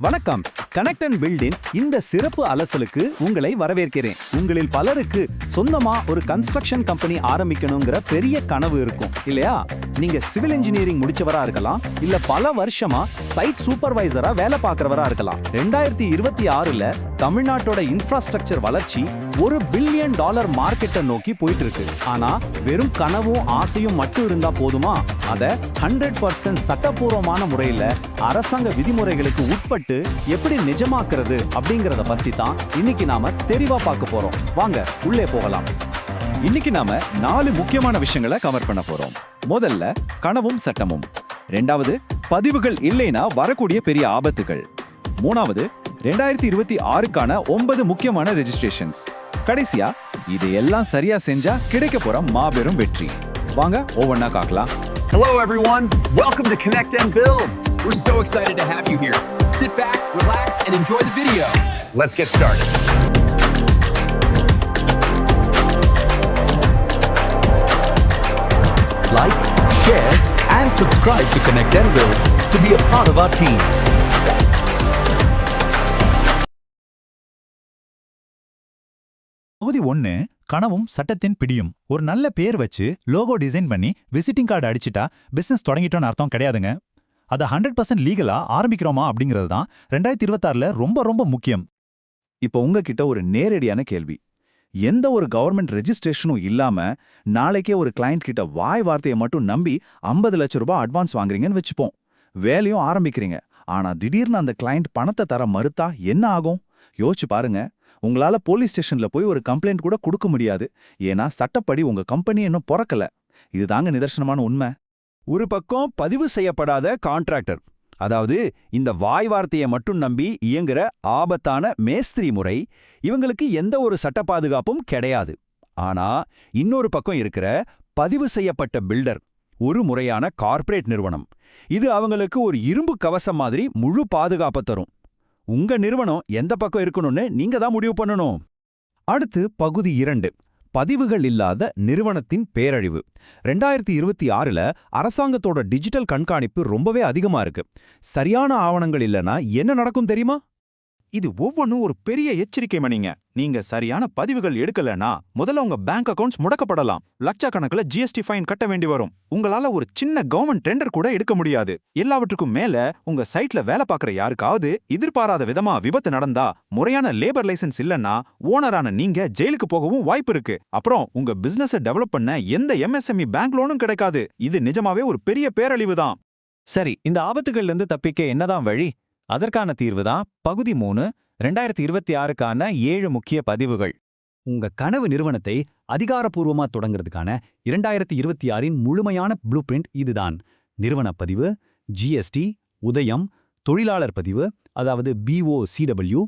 வணக்கம். Connect and built-in இந்த சிறப்பு அலசலுக்கு உங்களை வரவேற்கிறேன். உங்களில் பலருக்கு சொந்தமா ஒரு கன்ஸ்ட்ரக்ஷன் கம்பெனி ஆரம்பிக்கணுங்கிற பெரிய கனவு இருக்கும் இல்லையா? நீங்க சிவில் இன்ஜினியரிங் முடிச்சவரா இருக்கலாம், இல்ல பல வருஷமா சைட் சூப்பர்வைசரா வேலை பார்க்கறவரா இருக்கலாம். 2026ல தமிழ்நாட்டோட இன்ஃப்ராஸ்ட்ரக்சர் வளர்ச்சி $1 பில்லியன் மார்க்கெட்டை நோக்கி போயிட்டு இருக்கு. ஆனா வெறும் கனவும் ஆசையும் மட்டும் இருந்தா போதுமா? அத 100% சட்டப்பூர்வமான முறையில அரசாங்க விதிமுறைகளுக்கு உட்பட்டு எப்படி நிஜமாக்குறது அப்படிங்கறத பத்தி தான் இன்னைக்கு நாம தெளிவா பார்க்க போறோம். வாங்க உள்ளே போகலாம். இன்னைக்கு நாம 4 முக்கியமான விஷயங்களை கவர் பண்ண போறோம். முதல்ல கனவும் சட்டமும், இரண்டாவது பதிவுகள் இல்லைனா வரக்கூடிய பெரிய ஆபத்துகள், மூணாவது 2026க்கான 9 முக்கியமான ரெஜிஸ்ட்ரேஷன்ஸ், கடைசியா இதையெல்லாம் சரியா செஞ்சா கிடைக்க போற மாபெரும் வெற்றி. வாங்க ஒவ்வொன்னா பார்க்கலாம். Hello everyone, welcome to Connect and Build. We're so excited to have you here. Sit back, relax, and enjoy the video. Let's get started. Like, share, and subscribe to Connect and Build to be a part of our team. பகுதி 1, கனவும் சட்டத்தின் பிடியும். ஒரு நல்ல பேர் வச்சு logo design பண்ணி visiting card அடிச்சிட்டா business தொடங்கிட்டோன்னு அர்த்தம் கிடையாதுங்க. அதை 100% லீகலா ஆரம்பிக்கிறோமா அப்படிங்கிறது தான் 2026ல ரொம்ப ரொம்ப முக்கியம். இப்போ உங்ககிட்ட ஒரு நேரடியான கேள்வி. எந்த ஒரு கவர்மெண்ட் ரெஜிஸ்ட்ரேஷனும் இல்லாம நாளைக்கே ஒரு கிளையண்ட் கிட்ட வாய் வார்த்தையை மட்டும் நம்பி 50 லட்சம் ரூபாய் அட்வான்ஸ் வாங்குறீங்கன்னு வச்சுப்போம். வேலையும் ஆரம்பிக்கிறீங்க. ஆனா திடீர்னு அந்த கிளையண்ட் பணத்தை தர மறுத்தா என்ன ஆகும்? யோசிச்சு பாருங்க. உங்களால போலீஸ் ஸ்டேஷன்ல போய் ஒரு கம்ப்ளைண்ட் கூட கொடுக்க முடியாது. ஏன்னா சட்டப்படி உங்க கம்பெனி இன்னும் பிறக்கல. இதுதாங்க நிதர்சனமான உண்மை. ஒரு பக்கம் பதிவு செய்யப்படாத கான்ட்ராக்டர், அதாவது இந்த வாய் வார்த்தையை மட்டும் நம்பி இயங்குற ஆபத்தான மேஸ்திரி முறை, இவங்களுக்கு எந்த ஒரு சட்ட பாதுகாப்பும் கிடையாது. ஆனா இன்னொரு பக்கம் இருக்கிற பதிவு செய்யப்பட்ட பில்டர், ஒரு முறையான கார்ப்பரேட் நிறுவனம், இது அவங்களுக்கு ஒரு இரும்பு கவசம் மாதிரி முழு பாதுகாப்பை தரும். உங்க நிறுவனம் எந்த பக்கம் இருக்கணும்னு நீங்க தான் முடிவு பண்ணணும். அடுத்து பகுதி 2, பதிவுகள் இல்லாத நிறுவனத்தின் பேரழிவு. 2026ல அரசாங்கத்தோட டிஜிட்டல் கண்காணிப்பு ரொம்பவே அதிகமா இருக்கு. சரியான ஆவணங்கள் இல்லனா என்ன நடக்கும் தெரியுமா? இது ஒவ்வொன்றும் ஒரு பெரிய எச்சரிக்கை மணிங்க. நீங்க சரியான பதிவுகள் எடுக்கலனா முதல்ல உங்க பேங்க் அக்கவுண்ட்ஸ் முடக்கப்படலாம். லட்சக்கணக்கில் ஜிஎஸ்டி ஃபைன் கட்ட வேண்டி வரும். உங்களால ஒரு சின்ன கவர்மெண்ட் டெண்டர் கூட எடுக்க முடியாது. எல்லாவற்றுக்கும் மேல உங்க சைட்ல வேலை பார்க்குற யாருக்காவது எதிர்பாராத விதமா விபத்து நடந்தா, முறையான லேபர் லைசன்ஸ் இல்லன்னா ஓனரான நீங்க ஜெயிலுக்கு போகவும் வாய்ப்பு இருக்கு. அப்புறம் உங்க பிசினஸை டெவலப் பண்ண எந்த எம்எஸ்எம்இ பேங்க் லோனும் கிடைக்காது. இது நிஜமாவே ஒரு பெரிய பேரழிவு தான். சரி, இந்த ஆபத்துகள்ல இருந்து தப்பிக்க என்னதான் வழி? அதற்கான தீர்வு தான் பகுதி 3, 2026க்கான 7 முக்கிய பதிவுகள். உங்க கனவு நிறுவனத்தை அதிகாரப்பூர்வமா தொடங்குறதுக்கான 2026இன் முழுமையான ப்ளூ பிரிண்ட் இதுதான். நிறுவன பதிவு, ஜிஎஸ்டி, உதயம், தொழிலாளர் பதிவு அதாவது BOCW,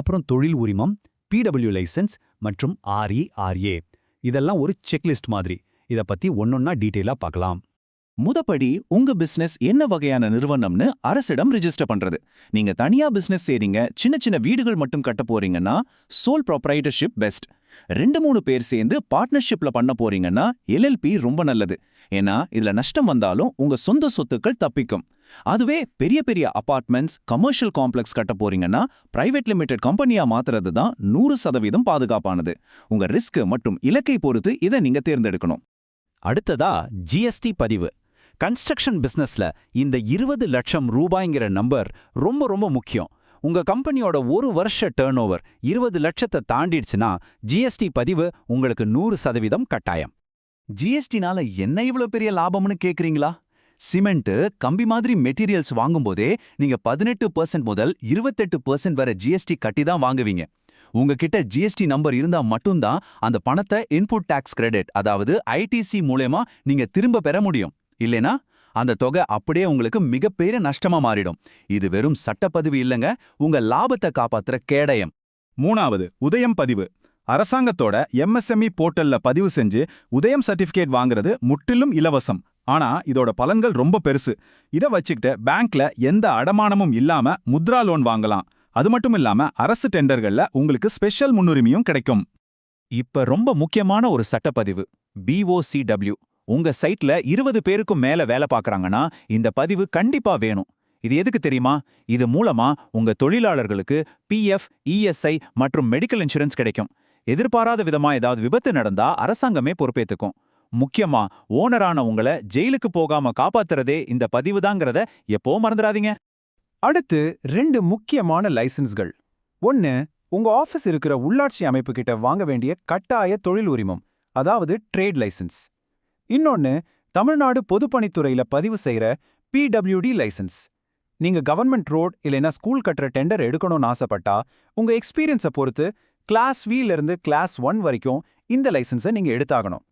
அப்புறம் தொழில் உரிமம், PW லைசன்ஸ் மற்றும் RERA. இதெல்லாம் ஒரு செக்லிஸ்ட் மாதிரி. இத பத்தி ஒன்னொன்னா டீட்டெயிலா பார்க்கலாம். முதப்படி உங்க பிசினஸ் என்ன வகையான நிறுவனம்னு அரசிடம் ரிஜிஸ்டர் பண்றது. நீங்க தனியா பிசினஸ் செய்றீங்க, சின்ன சின்ன வீடுகள் மட்டும் கட்ட போறீங்கன்னா சோல் ப்ராப்ரைட்டர்ஷிப் பெஸ்ட். 2-3 பேர் சேர்ந்து பார்ட்னர்ஷிப்ல பண்ண போறீங்கன்னா LLP ரொம்ப நல்லது. ஏன்னா இதுல நஷ்டம் வந்தாலும் உங்க சொந்த சொத்துக்கள் தப்பிக்கும். அதுவே பெரிய பெரிய அபார்ட்மெண்ட்ஸ், கமர்ஷியல் காம்ப்ளெக்ஸ் கட்ட போறீங்கன்னா பிரைவேட் லிமிடெட் கம்பெனியா மாத்துறது தான் 100% பாதுகாப்பானது. உங்க ரிஸ்க் மற்றும் இலக்கை பொறுத்து இதை நீங்க தேர்ந்தெடுக்கணும். அடுத்ததா ஜிஎஸ்டி பதிவு. கன்ஸ்ட்ரக்ஷன் பிசினஸ்ல இந்த 20 லட்சம் ரூபாய்ங்கிற நம்பர் ரொம்ப ரொம்ப முக்கியம். உங்க கம்பெனியோட ஒரு வருஷ டர்ன் ஓவர் 20 லட்சத்தை தாண்டிடுச்சுன்னா ஜிஎஸ்டி பதிவு உங்களுக்கு 100% கட்டாயம். ஜிஎஸ்டினால என்ன இவ்வளவு பெரிய லாபம்னு கேக்குறீங்களா? சிமெண்ட், கம்பி மாதிரி மெட்டீரியல்ஸ் வாங்கும்போதே நீங்க 18% முதல் 28% வரை ஜிஎஸ்டி கட்டி தான் வாங்குவீங்க. உங்ககிட்ட ஜிஎஸ்டி நம்பர் இருந்தா மட்டும்தான் அந்த பணத்தை இன்புட் டாக்ஸ் கிரெடிட் அதாவது ஐடிசி மூலமா நீங்க திரும்ப பெற முடியும். இல்லைனா அந்த தொகை அப்படியே உங்களுக்கு மிகப்பெரிய நஷ்டமா மாறிடும். இது வெறும் சட்டப்பதிவு இல்லைங்க, உங்க லாபத்தை காப்பாத்துற கேடயம். 3வது உதயம் பதிவு. அரசாங்கத்தோட MSME போர்ட்டல்ல பதிவு செஞ்சு உதயம் சர்டிபிகேட் வாங்குறது முற்றிலும் இலவசம். ஆனா இதோட பலன்கள் ரொம்ப பெருசு. இதை வச்சுக்கிட்டு பேங்க்ல எந்த அடமானமும் இல்லாம முத்ரா லோன் வாங்கலாம். அது மட்டும் இல்லாம அரசு டெண்டர்கள்ல உங்களுக்கு ஸ்பெஷல் முன்னுரிமையும் கிடைக்கும். இப்ப ரொம்ப முக்கியமான ஒரு சட்டப்பதிவு BOCW. உங்க சைட்ல 20 பேருக்கும் மேல வேலை பார்க்கறாங்கன்னா இந்த பதிவு கண்டிப்பா வேணும். இது எதுக்கு தெரியுமா? இது மூலமா உங்க தொழிலாளர்களுக்கு பிஎஃப், இஎஸ்ஐ மற்றும் மெடிக்கல் இன்சூரன்ஸ் கிடைக்கும். எதிர்பாராத விதமா ஏதாவது விபத்து நடந்தா அரசாங்கமே பொறுப்பேத்துக்கும். முக்கியமா ஓனரான உங்கள ஜெயிலுக்கு போகாம காப்பாத்துறதே இந்த பதிவுதாங்கிறத எப்போ மறந்துடாதீங்க. அடுத்து 2 முக்கியமான லைசன்ஸ்கள். 1, உங்க ஆபீஸ் இருக்கிற உள்ளாட்சி அமைப்பு கிட்ட வாங்க வேண்டிய கட்டாய தொழில் உரிமம், அதாவது ட்ரேட் லைசன்ஸ். இன்னொன்னு, தமிழ்நாடு பொதுப்பணித்துறையில பதிவு செய்யற பிடபிள்யூடி லைசன்ஸ். நீங்க கவர்மெண்ட் ரோட் இல்லைன்னா ஸ்கூல் கட்டுற டெண்டர் எடுக்கணும்னு ஆசைப்பட்டா உங்க எக்ஸ்பீரியன்ஸை பொறுத்து கிளாஸ் V இருந்து கிளாஸ் 1 வரைக்கும் இந்த லைசன்ஸை நீங்க எடுத்தாகணும்.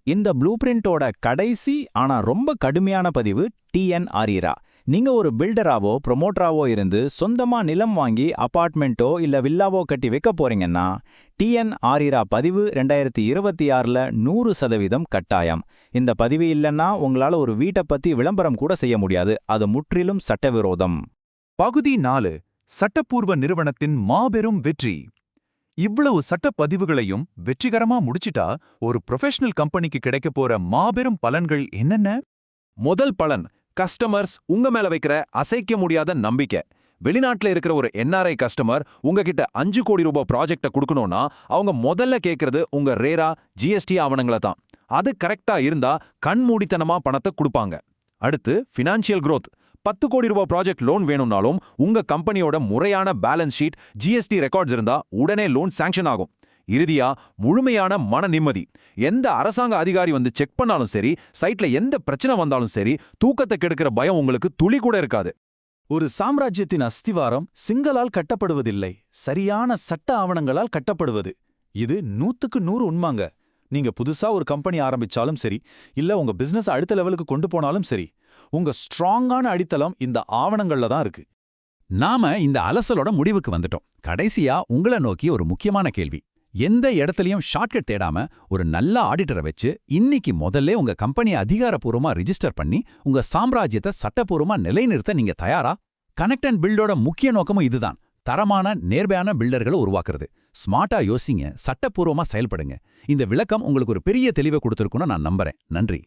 இந்த ப்ளூ பிரிண்டோட கடைசி ஆனா ரொம்ப கடுமையான பதிவு TN-ARERA. நீங்க ஒரு பில்டராவோ ப்ரொமோட்டராவோ இருந்து சொந்தமா நிலம் வாங்கி அபார்ட்மெண்ட்டோ இல்ல வில்லாவோ கட்டி வைக்க போறீங்கன்னா TN-ARERA பதிவு 2026ல 100% கட்டாயம். இந்த பதிவு இல்லைன்னா உங்களால ஒரு வீட்டை பத்தி விளம்பரம் கூட செய்ய முடியாது. அது முற்றிலும் சட்டவிரோதம். பகுதி 4. சட்டப்பூர்வ நிறுவனத்தின் மாபெரும் வெற்றி. இவ்வளவு சட்டப்பதிவுகளையும் வெற்றிகரமா முடிச்சிட்டா ஒரு ப்ரொஃபஷனல் கம்பெனிக்கு கிடைக்க போற மாபெரும் பலன்கள் என்னென்ன? முதல் பலன், கஸ்டமர்ஸ் உங்க மேல வைக்கிற அசைக்க முடியாத நம்பிக்கை. வெளிநாட்டுல இருக்கிற ஒரு NRI கஸ்டமர் உங்ககிட்ட 5 கோடி ரூபாய் ப்ராஜெக்ட கொடுக்கணும்னா அவங்க முதல்ல கேட்கறது உங்க ரேரா GST ஆவணங்களை தான். அது கரெக்டா இருந்தா கண்மூடித்தனமா பணத்தை கொடுப்பாங்க. அடுத்து ஃபினான்ஷியல் growth. 10 கோடி ரூபாய் ப்ராஜெக்ட் லோன் வேணும்னாலும் உங்க கம்பெனியோட முறையான பேலன்ஸ் ஷீட், GST ரெக்கார்ட்ஸ் இருந்தா உடனே லோன் சாங்ஷன் ஆகும். இறுதியா முழுமையான மன நிம்மதி. எந்த அரசாங்க அதிகாரி வந்து செக் பண்ணாலும் சரி, சைட்ல எந்த பிரச்சனை வந்தாலும் சரி, தூக்கத்தை கெடுக்கிற பயம் உங்களுக்கு துளி கூட இருக்காது. ஒரு சாம்ராஜ்யத்தின் அஸ்திவாரம் சிங்களால் கட்டப்படுவதில்லை, சரியான சட்ட ஆவணங்களால் கட்டப்படுவது. இது 100க்கு 100 உண்மாங்க. நீங்க புதுசா ஒரு கம்பெனி ஆரம்பிச்சாலும் சரி, இல்ல உங்க பிசினஸ் அடுத்த லெவலுக்கு கொண்டு போனாலும் சரி, உங்க ஸ்ட்ராங்கான அடித்தளம் இந்த ஆவணங்கள்ல தான் இருக்கு. நாம இந்த அலசலோட முடிவுக்கு வந்துட்டோம். கடைசியா உங்களை நோக்கி ஒரு முக்கியமான கேள்வி. எந்த இடத்துலயும் ஷார்ட்கட் தேடாம ஒரு நல்ல ஆடிட்டரை வச்சு இன்னைக்கு முதல்ல உங்க கம்பெனியை அதிகாரப்பூர்வமா ரிஜிஸ்டர் பண்ணி உங்க சாம்ராஜ்யத்தை சட்டப்பூர்வமா நிலைநிறுத்த நீங்க தயாரா? கனெக்ட் அண்ட் பில்டோட முக்கிய நோக்கமும் இதுதான். தரமான நேர்மையான பில்டர்களை உருவாக்குறது. ஸ்மார்ட்டா யோசிங்க, சட்டப்பூர்வமா செயல்படுங்க. இந்த விளக்கம் உங்களுக்கு ஒரு பெரிய தெளிவை கொடுத்திருக்குன்னு நான் நம்புறேன். நன்றி.